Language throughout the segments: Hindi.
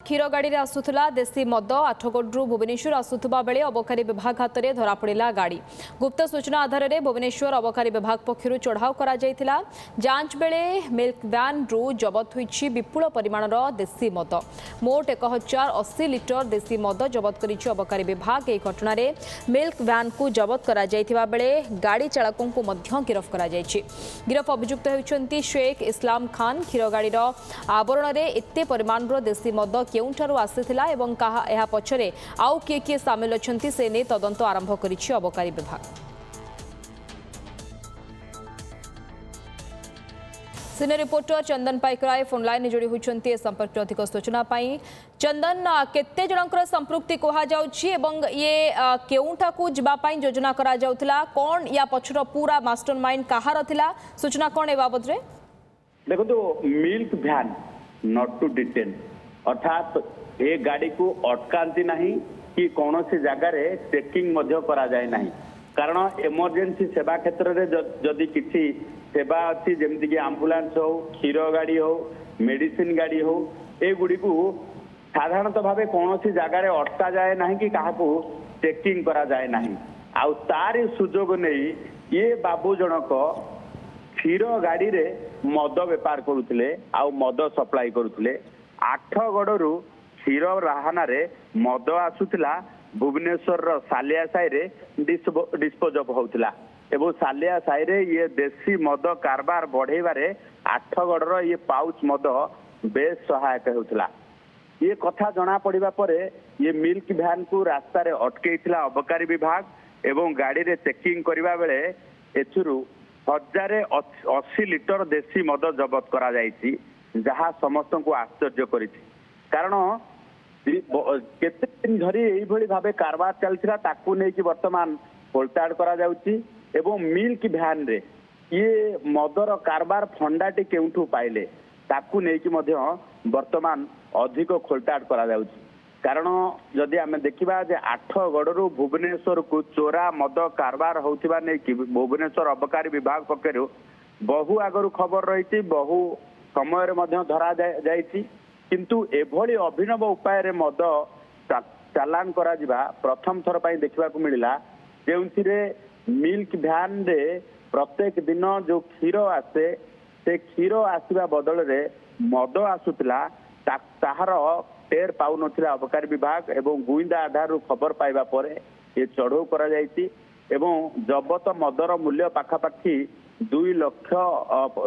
क्षीर गाड़ी आसुला देशी मद आठगढ़ भुवनेश्वर आसुवा बेले अबकारी विभाग हाथ में धरा पड़ा गाड़ी। गुप्त सूचना आधार में भुवनेश्वर अबकारी विभाग पक्षर चढ़ाऊ कर जांच बेले मिल्क वैन रु जबत होईछि विपुल परिमाणर देशी मद। मोट 1080 लिटर देशी मद जबत करिछि अबकारी विभाग। यह घटना मिल्क वैन को जबत करा बेले गाड़ी चालकों को मध्य गिरफ करा जायछि। गिरफ अभियुक्त होइछन्ति शेख इस्लाम खान। क्षीर गाड़ी आवरण में एते परिमाणर देशी मद केउठारु आसीथिला एवं कहा एहा पछरे आउ किए सामिल अछन्ति से ने तदंत आरंभ करिछि अबकारी विभाग। सीनियर रिपोर्टर चंदन पाइकराय फोन लाइन जोड़ी होइछन्ति संपर्क में अधिक सूचना पाई। चंदन केते जनकर संपृक्ति कहा जाउछि एवं ये केउठा को जिबा पाई योजना करा जाउथिला कोन या पछर पूरा मास्टरमाइंड कहार थिला सूचना कोन ए बाबत रे? देखो तो milk van not to detain अर्थात ए गाड़ी को अटकांती नहीं कि कौन सी जगार चेकिंग मध्य करा जाए नहीं। कारण इमरजेंसी सेवा क्षेत्र में जदि किसी सेवा अच्छी जमीक आंबुलांस हो क्षीर गाड़ी हो मेडिसिन गाड़ी हो एगुड़ी को साधारणतः भाव कौन सी जगार अटका जाए ना कि क्या चेकिंग करा जाए ना। आउ तार सुजोग नहीं ये बाबू जनक क्षीर गाड़ी रे मद बेपार करुले आउ मद सप्लाई करुले। आठगढ़ क्षीर राहाना रे मद आसुला भुवनेश्वर सालिया साई रे डिस्पोज अफ होता एवं सालिया साई रे ये देशी मद कारबार बढ़ेबारे आठगढ़ ये पाउच मद बेस सहायक होता। ये कथा जना पड़ा पर ये मिल्क वैन को रास्ता रे अटकईला अबकारी विभाग एवं गाड़ी रे चेकिंग करबा बेले एथुरु 1080 लिटर देशी मद जबत करा जायछि जहाँ समस्त को आश्चर्य करिछि। कारण केते दिन धरी एई भली भाबे कारबार चलथिला ताकू नै कि वर्तमान पोलताड़ करा जाउछि एवं मिल्क वैन रे ये मदर कारबार फंडाटी केउठू पाइले ताकू नै कि मध्य वर्तमान अधिक खोलताड़ करा जाउछि। कारण जदि आम देखा जे आठगढ़ भुवनेश्वर को चोरा मद कारबार होता नहीं कि भुवनेश्वर अबकारी विभाग पक्षर बहु आगु खबर रही बहु समय धरा जाइछि किंतु एभली अभिनव उपाय रे मद चालान करा जिबा प्रथम थर पर देखा मिलला जो मिल्क वैन रे प्रत्येक दिन जो क्षीर आसे से क्षीर आसवा बदल रे मद आसुला ताहार टेर पाउ नथिला अबकारी विभाग एवं गुइंदा आधार खबर पाइबा परे ये चढ़ऊ करा जायछि एवं जबत मदर मूल्य पाखापाखि 2 लाख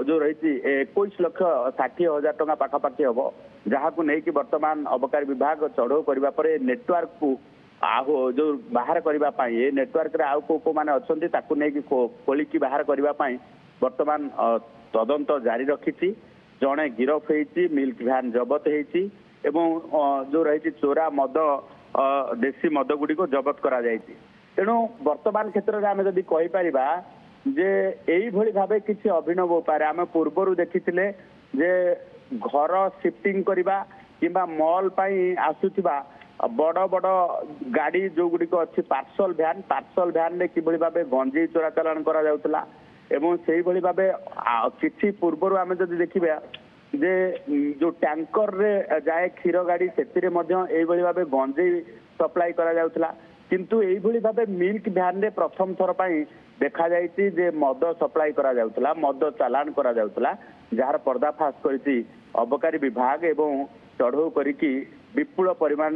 जो रही 21,60,000 टका पाखापाखि हम जहाँ को लेकिन वर्तमान अबकारी विभाग चढ़ऊ करबा परे नेटवर्क को आहु जो बाहर करने ये नेटवर्क रे आउ को माने अच्छी ताकू नहीं खोलिकी बाहर करने वर्तमान तदंत जारी रखी जड़े गिरफ होती मिल्क वैन जबत होती एवं जो रही चोरा मद देशी मद गुड़ी को जबत करा जायछि। तेणु वर्तमान क्षेत्र में आम जदि कहीपर जे यही भाव किसी अभिनव उपाय आम पूर्वर देखी जे घर शिफ्टिंग करवा कि मॉल आसुवा बड़ बड़ गाड़ी जो गुड़िक अच्छी पार्सल भ्यान में कि भाव गंजेई चोरा चालान करा जाउतला एवं से भाव किसी पूर्वर आम जदि देखा जे जो टैंकर रे जाए क्षीर गाड़ी से भाव गंजेई सप्लाई करा जाउतला किंतु एई भली भाव मिल्क वैन रे प्रथम थर पर देखा जायछि जे मद सप्लाई करा जाउतला मद चालान करा जाउतला जार पर्दाफाश करिछि अबकारी विभाग एवं चढ़ऊ करिकि विपुल परिमाण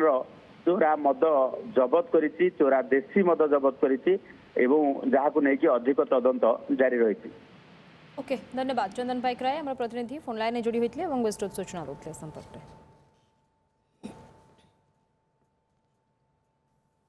चोरा मद जबत करिछि चोरा देशी मद जबत करिछि एवं जहाँ को लेकिन अधिक तदंत जारी रही। ओके धन्यवाद चंदन पाइकराय प्रतिनिधि फोन लाइन जोड़ी होते विस्तृत सूचना दूसरे संपर्क में।